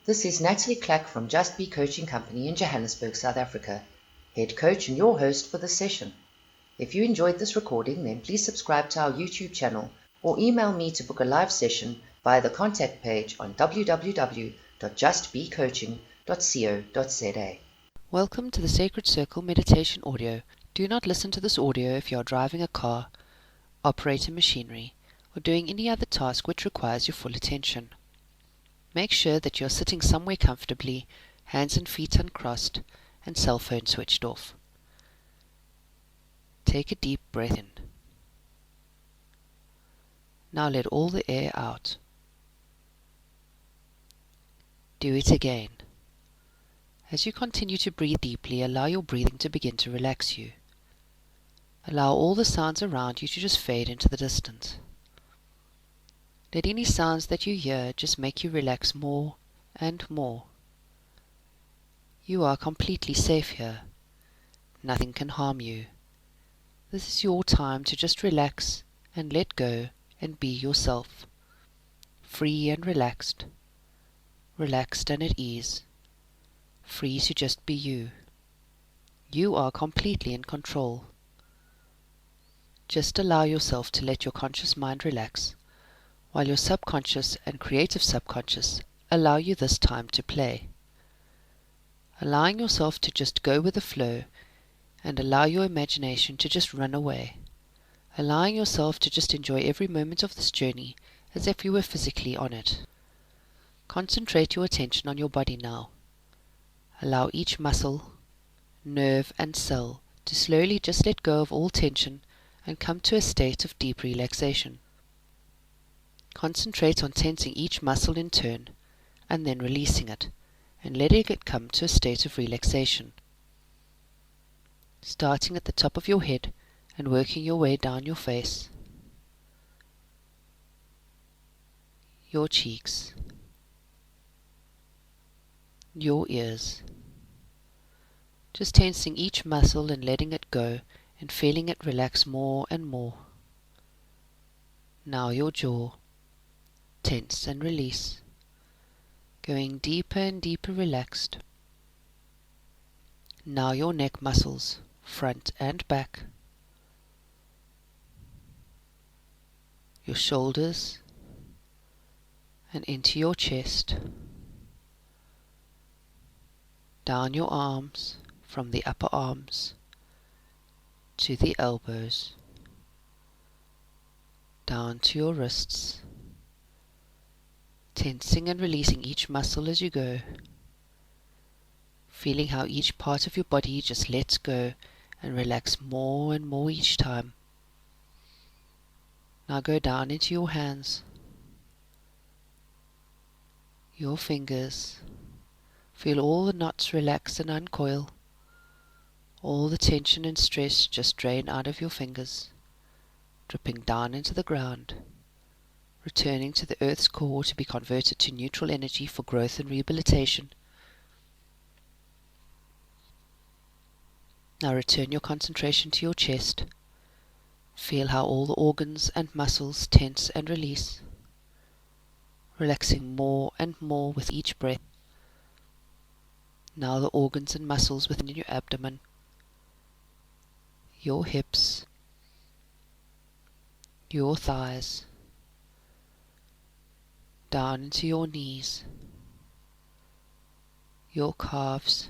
This is Natalie Clack from JustBE Coaching Company in Johannesburg, South Africa, head coach and your host for this session. If you enjoyed this recording, then please subscribe to our YouTube channel or email me to book a live session via the contact page on www.justbecoaching.co.za. Welcome to the Sacred Circle Meditation Audio. Do not listen to this audio if you are driving a car, operating machinery, or doing any other task which requires your full attention. Make sure that you are sitting somewhere comfortably, hands and feet uncrossed, and cell phone switched off. Take a deep breath in. Now let all the air out. Do it again. As you continue to breathe deeply, allow your breathing to begin to relax you. Allow all the sounds around you to just fade into the distance. Let any sounds that you hear just make you relax more and more. You are completely safe here. Nothing can harm you. This is your time to just relax and let go and be yourself. Free and relaxed. Relaxed and at ease. Free to just be you. You are completely in control. Just allow yourself to let your conscious mind relax, while your subconscious and creative subconscious allow you this time to play. Allowing yourself to just go with the flow and allow your imagination to just run away. Allowing yourself to just enjoy every moment of this journey as if you were physically on it. Concentrate your attention on your body now. Allow each muscle, nerve and cell to slowly just let go of all tension and come to a state of deep relaxation. Concentrate on tensing each muscle in turn, and then releasing it, and letting it come to a state of relaxation. Starting at the top of your head and working your way down your face, your cheeks, your ears. Just tensing each muscle and letting it go and feeling it relax more and more. Now your jaw. Tense and release, going deeper and deeper relaxed. Now your neck muscles, front and back, your shoulders, and into your chest, down your arms, from the upper arms to the elbows, down to your wrists. Tensing and releasing each muscle as you go, feeling how each part of your body just lets go and relax more and more each time. Now go down into your hands, your fingers. Feel all the knots relax and uncoil, all the tension and stress just drain out of your fingers, dripping down into the ground, returning to the earth's core to be converted to neutral energy for growth and rehabilitation. Now return your concentration to your chest. Feel how all the organs and muscles tense and release, relaxing more and more with each breath. Now the organs and muscles within your abdomen, your hips, your thighs, down into your knees, your calves,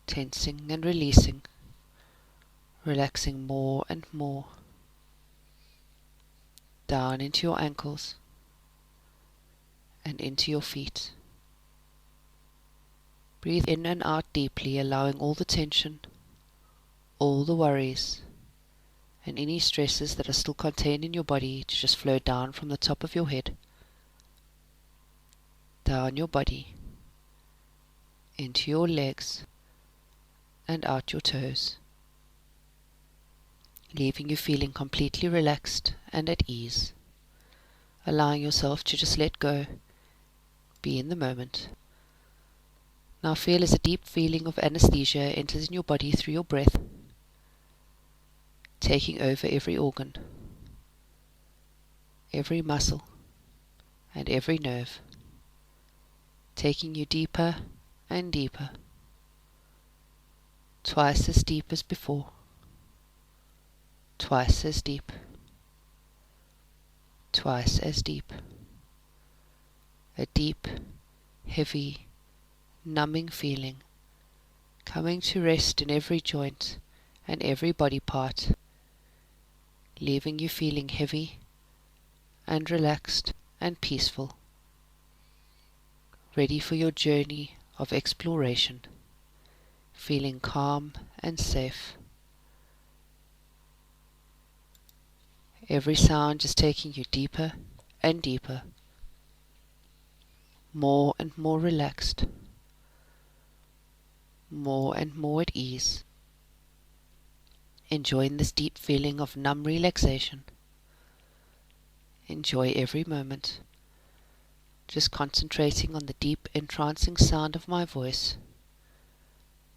tensing and releasing, relaxing more and more, down into your ankles and into your feet. Breathe in and out deeply, allowing all the tension, all the worries, and any stresses that are still contained in your body to just flow down from the top of your head, down your body, into your legs, and out your toes, leaving you feeling completely relaxed and at ease, allowing yourself to just let go, be in the moment. Now feel as a deep feeling of anesthesia enters in your body through your breath, taking over every organ, every muscle, and every nerve. taking you deeper and deeper, twice as deep as before, twice as deep, twice as deep. A deep, heavy, numbing feeling coming to rest in every joint and every body part, leaving you feeling heavy and relaxed and peaceful, ready for your journey of exploration, feeling calm and safe. Every sound is taking you deeper and deeper, more and more relaxed, more and more at ease, enjoying this deep feeling of numb relaxation. Enjoy every moment, just concentrating on the deep entrancing sound of my voice,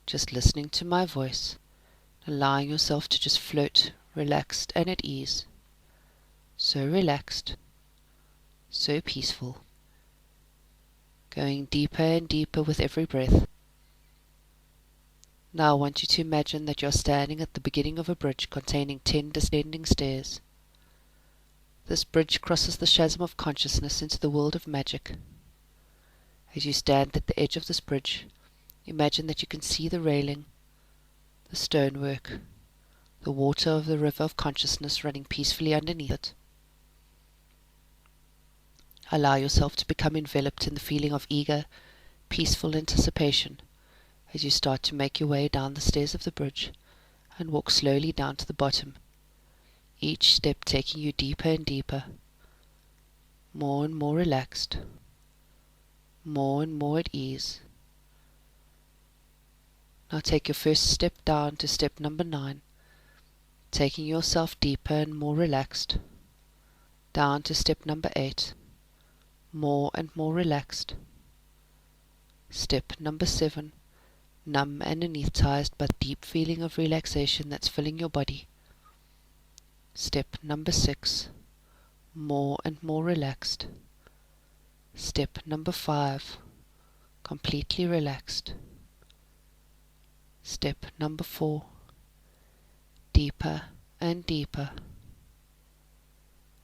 just listening to my voice, allowing yourself to just float, relaxed and at ease, so relaxed, so peaceful, going deeper and deeper with every breath. Now I want you to imagine that you're standing at the beginning of a bridge containing 10 descending stairs. This bridge crosses the chasm of consciousness into the world of magic. As you stand at the edge of this bridge, imagine that you can see the railing, the stonework, the water of the river of consciousness running peacefully underneath it. Allow yourself to become enveloped in the feeling of eager, peaceful anticipation as you start to make your way down the stairs of the bridge and walk slowly down to the bottom, each step taking you deeper and deeper, more and more relaxed, more and more at ease. Now take your first step down to step number 9, taking yourself deeper and more relaxed, down to step number 8, more and more relaxed, step number 7, numb and anesthetized by the deep feeling of relaxation that's filling your body. Step number 6, more and more relaxed. Step number 5, completely relaxed. Step number 4, deeper and deeper.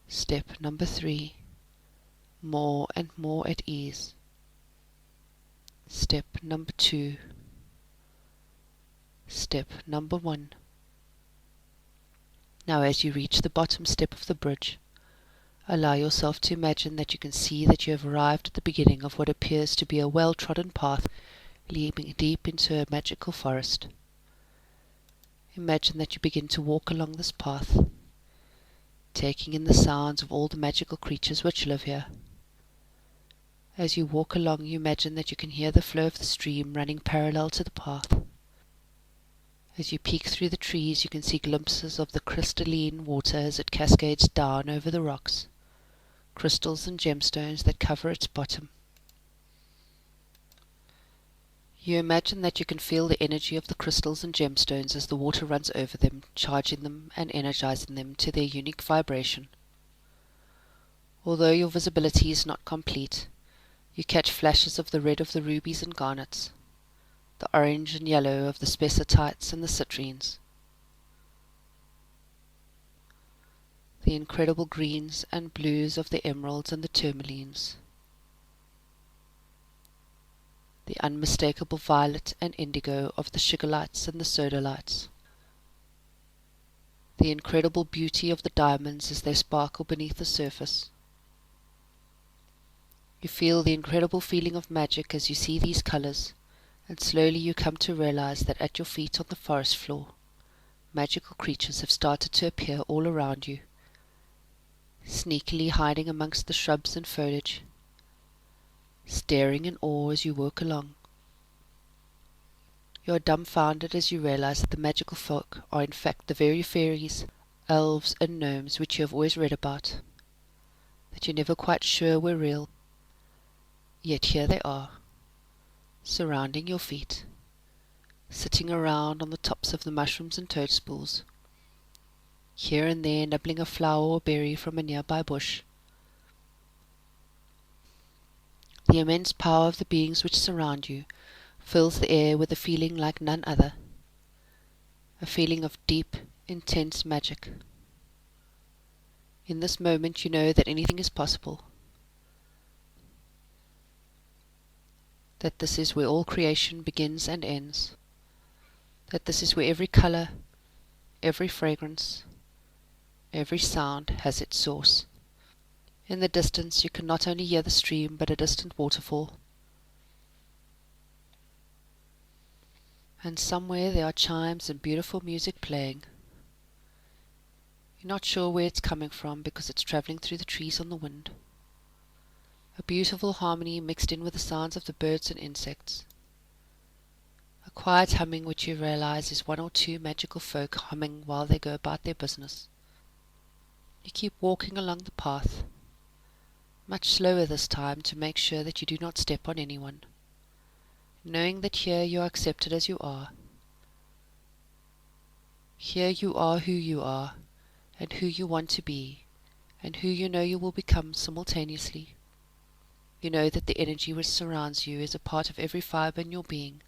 Step number 3, more and more at ease. Step number 2, step number 1. Now as you reach the bottom step of the bridge, allow yourself to imagine that you can see that you have arrived at the beginning of what appears to be a well-trodden path leading deep into a magical forest. Imagine that you begin to walk along this path, taking in the sounds of all the magical creatures which live here. As you walk along, you imagine that you can hear the flow of the stream running parallel to the path. As you peek through the trees, you can see glimpses of the crystalline water as it cascades down over the rocks, crystals and gemstones that cover its bottom. You imagine that you can feel the energy of the crystals and gemstones as the water runs over them, charging them and energizing them to their unique vibration. Although your visibility is not complete, you catch flashes of the red of the rubies and garnets, the orange and yellow of the spessartites and the citrines, the incredible greens and blues of the emeralds and the tourmalines, the unmistakable violet and indigo of the sugilites and the sodalites, the incredible beauty of the diamonds as they sparkle beneath the surface. You feel the incredible feeling of magic as you see these colors, and slowly you come to realize that at your feet on the forest floor, magical creatures have started to appear all around you, sneakily hiding amongst the shrubs and foliage, staring in awe as you walk along. You are dumbfounded as you realize that the magical folk are in fact the very fairies, elves and gnomes which you have always read about, that you're never quite sure were real. Yet here they are, surrounding your feet, sitting around on the tops of the mushrooms and toadstools, here and there nibbling a flower or berry from a nearby bush. The immense power of the beings which surround you fills the air with a feeling like none other, a feeling of deep, intense magic. In this moment you know that anything is possible, that this is where all creation begins and ends, that this is where every color, every fragrance, every sound has its source. In the distance you can not only hear the stream but a distant waterfall. And somewhere there are chimes and beautiful music playing. You're not sure where it's coming from because it's travelling through the trees on the wind. A beautiful harmony mixed in with the sounds of the birds and insects. A quiet humming which you realize is one or two magical folk humming while they go about their business. You keep walking along the path, much slower this time to make sure that you do not step on anyone, knowing that here you are accepted as you are. Here you are who you are, and who you want to be, and who you know you will become simultaneously. You know that the energy which surrounds you is a part of every fibre in your being,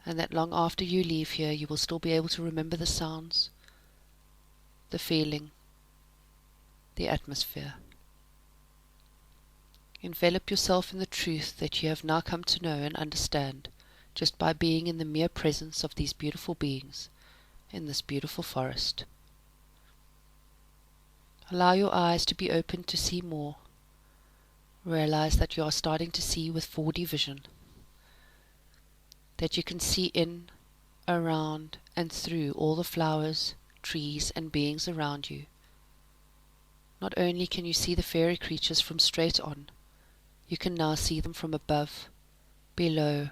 and that long after you leave here you will still be able to remember the sounds, the feeling, the atmosphere. Envelop yourself in the truth that you have now come to know and understand just by being in the mere presence of these beautiful beings in this beautiful forest. Allow your eyes to be open to see more. Realize that you are starting to see with 4D vision, that you can see in, around, and through all the flowers, trees, and beings around you. Not only can you see the fairy creatures from straight on, you can now see them from above, below,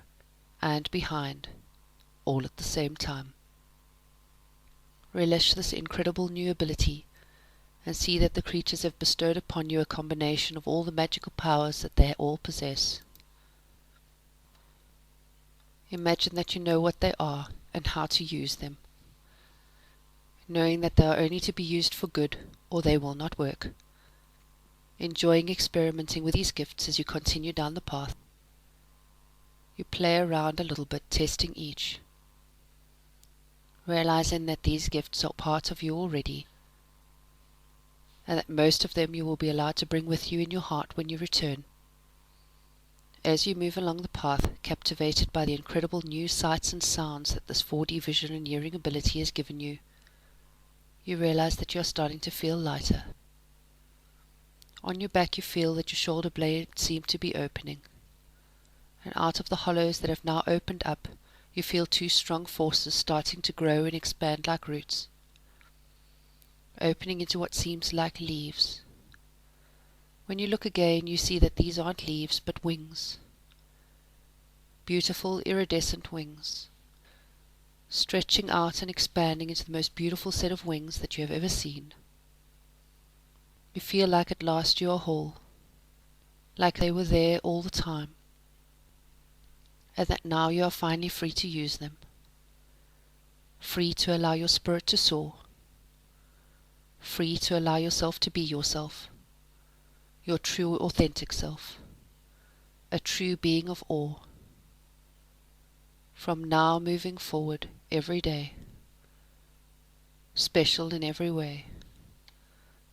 and behind, all at the same time. Relish this incredible new ability, and see that the creatures have bestowed upon you a combination of all the magical powers that they all possess. Imagine that you know what they are and how to use them, knowing that they are only to be used for good or they will not work. Enjoying experimenting with these gifts as you continue down the path. You play around a little bit, testing each, realizing that these gifts are part of you already, and that most of them you will be allowed to bring with you in your heart when you return. As you move along the path, captivated by the incredible new sights and sounds that this 4D vision and hearing ability has given you, you realize that you are starting to feel lighter. On your back you feel that your shoulder blades seem to be opening, and out of the hollows that have now opened up, you feel two strong forces starting to grow and expand like roots, opening into what seems like leaves. When you look again, you see that these aren't leaves, but wings. Beautiful iridescent wings, stretching out and expanding into the most beautiful set of wings that you have ever seen. You feel like at last you are whole, like they were there all the time, and that now you are finally free to use them, free to allow your spirit to soar, free to allow yourself to be yourself, your true authentic self, a true being of awe. From now moving forward every day, special in every way,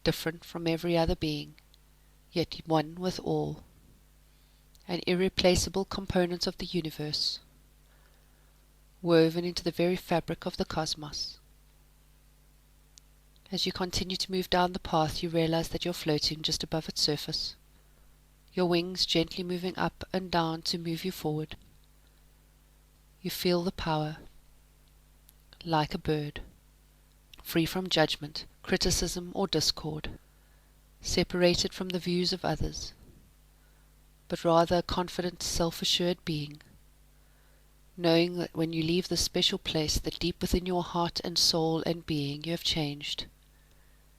different from every other being, yet one with all, an irreplaceable component of the universe, woven into the very fabric of the cosmos. As you continue to move down the path, you realize that you're floating just above its surface, your wings gently moving up and down to move you forward. You feel the power, like a bird, free from judgment, criticism, or discord, separated from the views of others, but rather a confident, self-assured being, knowing that when you leave this special place, that deep within your heart and soul and being you have changed.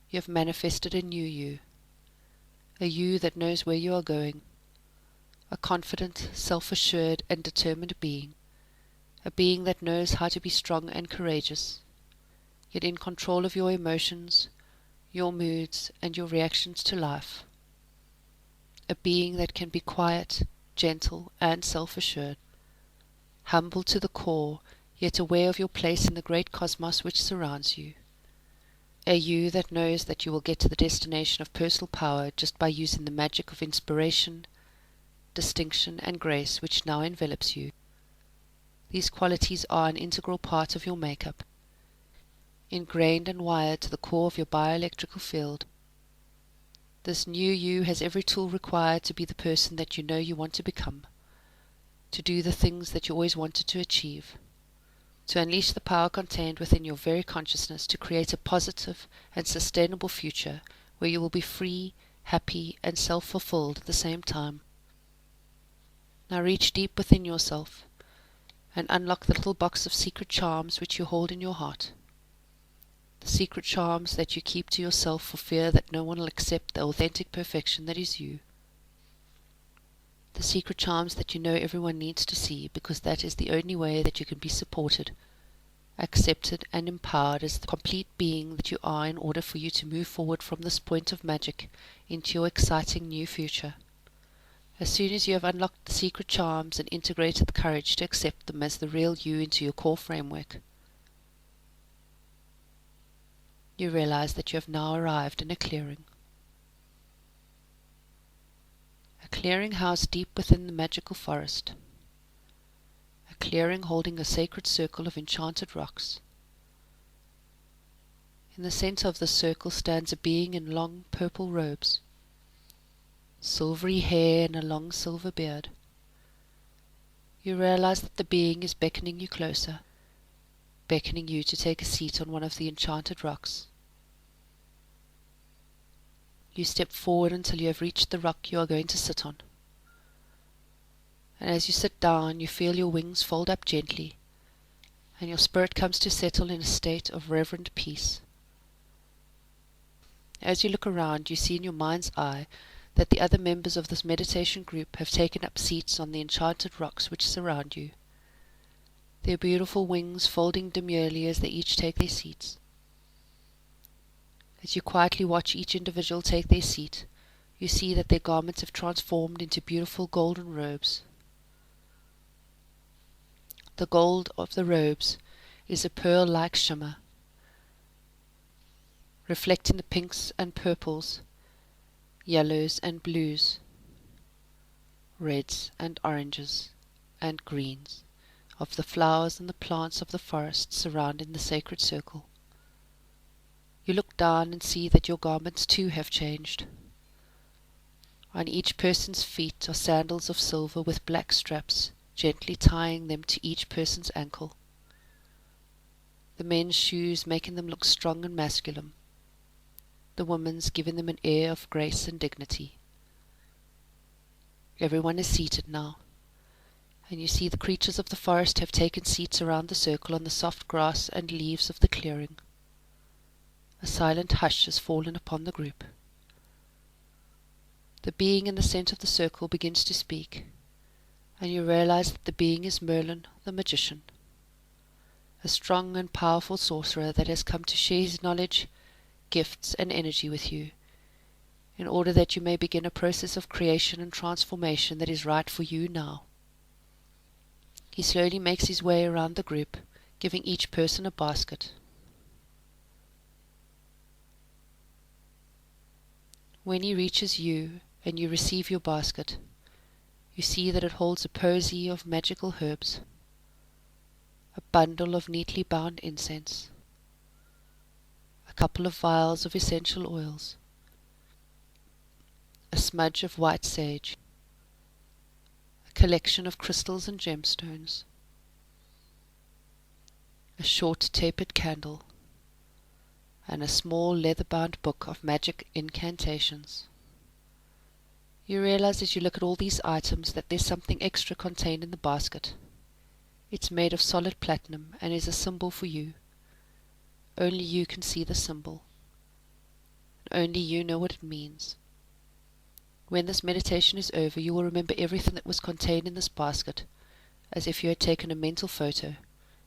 You have manifested a new you, a you that knows where you are going, a confident, self-assured and determined being, a being that knows how to be strong and courageous, yet in control of your emotions, your moods, and your reactions to life, a being that can be quiet, gentle, and self-assured, humble to the core, yet aware of your place in the great cosmos which surrounds you. A you that knows that you will get to the destination of personal power just by using the magic of inspiration, distinction, and grace which now envelops you. These qualities are an integral part of your makeup, ingrained and wired to the core of your bioelectrical field. This new you has every tool required to be the person that you know you want to become, to do the things that you always wanted to achieve, to unleash the power contained within your very consciousness to create a positive and sustainable future where you will be free, happy, and self-fulfilled at the same time. Now reach deep within yourself and unlock the little box of secret charms which you hold in your heart. The secret charms that you keep to yourself for fear that no one will accept the authentic perfection that is you. The secret charms that you know everyone needs to see, because that is the only way that you can be supported, accepted, and empowered as the complete being that you are in order for you to move forward from this point of magic into your exciting new future. As soon as you have unlocked the secret charms and integrated the courage to accept them as the real you into your core framework, you realize that you have now arrived in a clearing. A clearing housed deep within the magical forest. A clearing holding a sacred circle of enchanted rocks. In the center of the circle stands a being in long purple robes, silvery hair and a long silver beard. You realize that the being is beckoning you closer, beckoning you to take a seat on one of the enchanted rocks. You step forward until you have reached the rock you are going to sit on. And as you sit down, you feel your wings fold up gently, and your spirit comes to settle in a state of reverent peace. As you look around, you see in your mind's eye that the other members of this meditation group have taken up seats on the enchanted rocks which surround you, their beautiful wings folding demurely as they each take their seats. As you quietly watch each individual take their seat, you see that their garments have transformed into beautiful golden robes. The gold of the robes is a pearl-like shimmer, reflecting the pinks and purples, yellows and blues, reds and oranges and greens of the flowers and the plants of the forest surrounding the sacred circle. You look down and see that your garments too have changed. On each person's feet are sandals of silver with black straps, gently tying them to each person's ankle. The men's shoes making them look strong and masculine, the women's giving them an air of grace and dignity. Everyone is seated now, and you see the creatures of the forest have taken seats around the circle on the soft grass and leaves of the clearing. A silent hush has fallen upon the group. The being in the center of the circle begins to speak, and you realize that the being is Merlin, the magician, a strong and powerful sorcerer that has come to share his knowledge, gifts, and energy with you, in order that you may begin a process of creation and transformation that is right for you now. He slowly makes his way around the group, giving each person a basket. When he reaches you and you receive your basket, you see that it holds a posy of magical herbs, a bundle of neatly bound incense, a couple of vials of essential oils, a smudge of white sage, a collection of crystals and gemstones, a short tapered candle, and a small leather-bound book of magic incantations. You realize as you look at all these items that there's something extra contained in the basket. It's made of solid platinum and is a symbol for you. Only you can see the symbol. Only you know what it means. When this meditation is over, you will remember everything that was contained in this basket, as if you had taken a mental photo,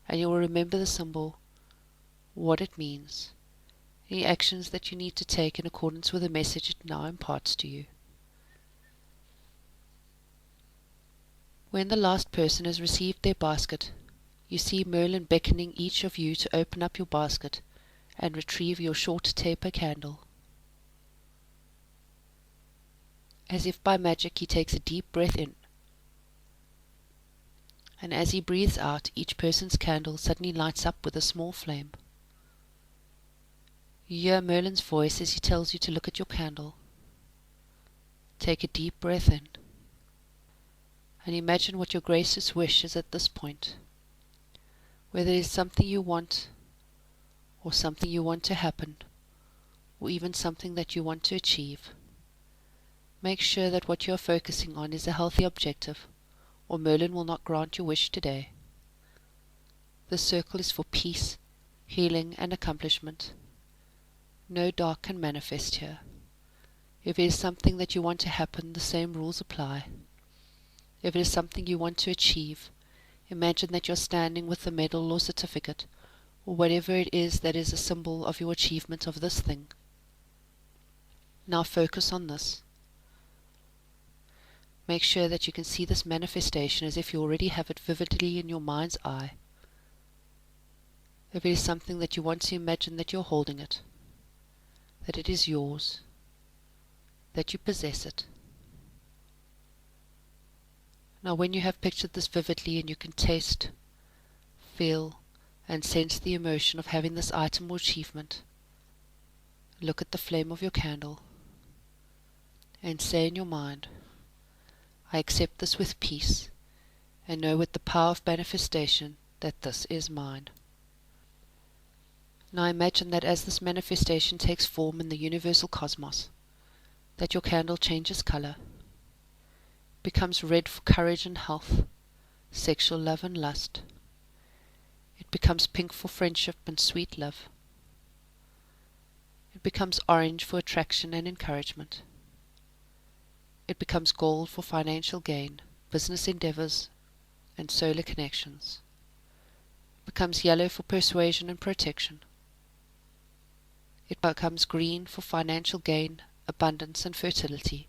and you will remember the symbol, what it means, any actions that you need to take in accordance with the message it now imparts to you. When the last person has received their basket, you see Merlin beckoning each of you to open up your basket and retrieve your short taper candle. As if by magic, he takes a deep breath in, and as he breathes out, each person's candle suddenly lights up with a small flame. You hear Merlin's voice as he tells you to look at your candle. Take a deep breath in, and imagine what your gracious wish is at this point. Whether it is something you want, or something you want to happen, or even something that you want to achieve. Make sure that what you are focusing on is a healthy objective, or Merlin will not grant your wish today. This circle is for peace, healing, and accomplishment. No dark can manifest here. If it is something that you want to happen, the same rules apply. If it is something you want to achieve, imagine that you are standing with the medal or certificate, or whatever it is that is a symbol of your achievement of this thing. Now focus on this. Make sure that you can see this manifestation as if you already have it vividly in your mind's eye. If it is something that you want to imagine that you're holding it, that it is yours, that you possess it. Now when you have pictured this vividly and you can taste, feel, and sense the emotion of having this item or achievement, look at the flame of your candle and say in your mind, I accept this with peace, and know with the power of manifestation that this is mine. Now imagine that as this manifestation takes form in the universal cosmos, that your candle changes color, becomes red for courage and health, sexual love and lust. It becomes pink for friendship and sweet love. It becomes orange for attraction and encouragement. It becomes gold for financial gain, business endeavors, and solar connections. It becomes yellow for persuasion and protection. It becomes green for financial gain, abundance, and fertility.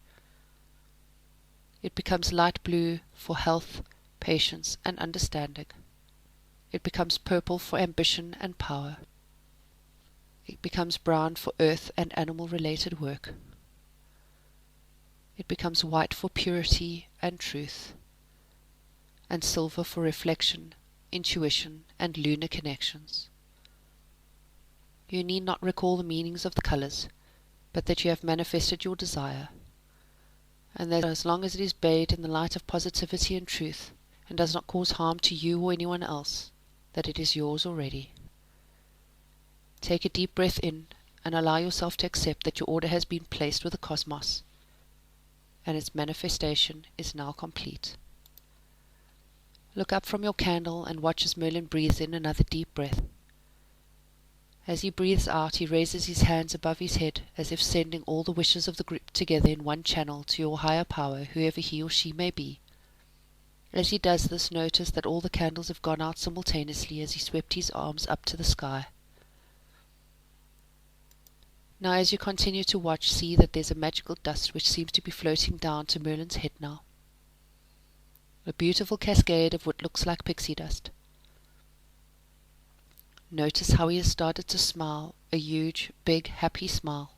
It becomes light blue for health, patience, and understanding. It becomes purple for ambition and power. It becomes brown for earth and animal-related work. It becomes white for purity and truth, and silver for reflection, intuition, and lunar connections. You need not recall the meanings of the colors, but that you have manifested your desire, and that as long as it is bathed in the light of positivity and truth, and does not cause harm to you or anyone else, that it is yours already. Take a deep breath in, and allow yourself to accept that your order has been placed with the cosmos, and its manifestation is now complete. Look up from your candle and watch as Merlin breathes in another deep breath. As he breathes out, he raises his hands above his head, as if sending all the wishes of the group together in one channel to your higher power, whoever he or she may be. As he does this, notice that all the candles have gone out simultaneously as he swept his arms up to the sky. Now as you continue to watch, see that there's a magical dust which seems to be floating down to Merlin's head now. A beautiful cascade of what looks like pixie dust. Notice how he has started to smile, a huge, big, happy smile.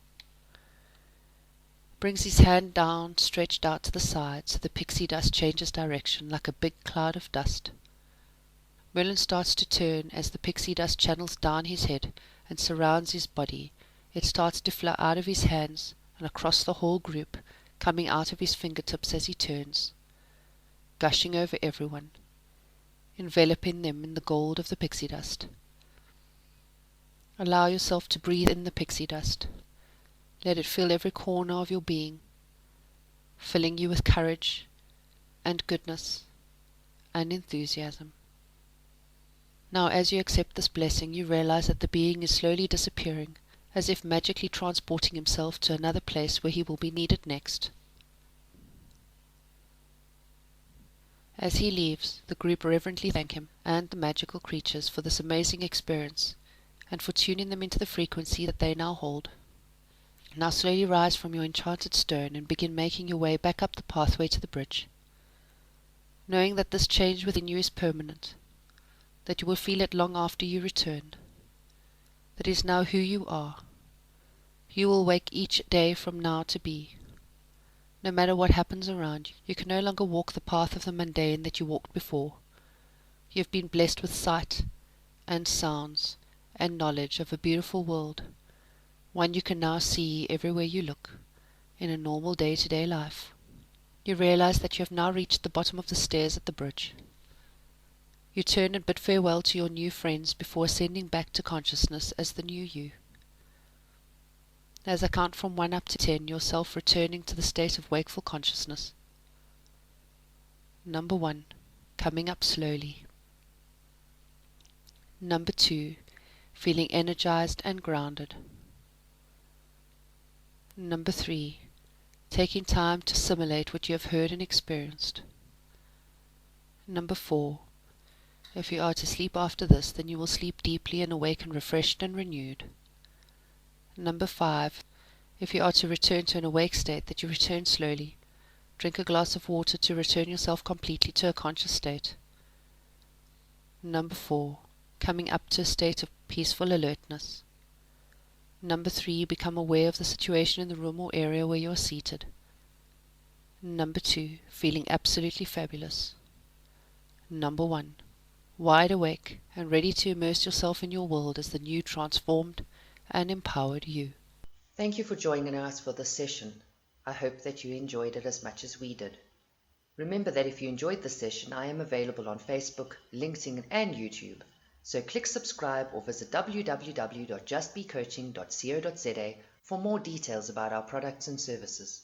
Brings his hand down, stretched out to the side, so the pixie dust changes direction like a big cloud of dust. Merlin starts to turn as the pixie dust channels down his head and surrounds his body. It starts to flow out of his hands and across the whole group, coming out of his fingertips as he turns, gushing over everyone, enveloping them in the gold of the pixie dust. Allow yourself to breathe in the pixie dust. Let it fill every corner of your being, filling you with courage and goodness and enthusiasm. Now as you accept this blessing, you realize that the being is slowly disappearing, as if magically transporting himself to another place where he will be needed next. As he leaves, the group reverently thank him and the magical creatures for this amazing experience, and for tuning them into the frequency that they now hold. Now slowly rise from your enchanted stone and begin making your way back up the pathway to the bridge. knowing that this change within you is permanent, that you will feel it long after you return, that is now who you are. You will wake each day from now to be. No matter what happens around you, you can no longer walk the path of the mundane that you walked before. You have been blessed with sight and sounds and knowledge of a beautiful world, one you can now see everywhere you look, in a normal day-to-day life. You realize that you have now reached the bottom of the stairs at the bridge. You turn and bid farewell to your new friends before ascending back to consciousness as the new you. As I count from 1 up to 10, yourself returning to the state of wakeful consciousness. Number 1, coming up slowly. Number 2, feeling energized and grounded. Number 3, taking time to assimilate what you have heard and experienced. Number 4, if you are to sleep after this, then you will sleep deeply and awaken refreshed and renewed. Number 5, if you are to return to an awake state, that you return slowly. Drink a glass of water to return yourself completely to a conscious state. Number 4, coming up to a state of peaceful alertness. Number 3, become aware of the situation in the room or area where you are seated. Number 2, feeling absolutely fabulous. Number 1, wide awake and ready to immerse yourself in your world as the new, transformed and empowered you. Thank you for joining us for this session. I hope that you enjoyed it as much as we did. Remember that if you enjoyed this session, I am available on Facebook, LinkedIn and YouTube. So click subscribe or visit www.justbecoaching.co.za for more details about our products and services.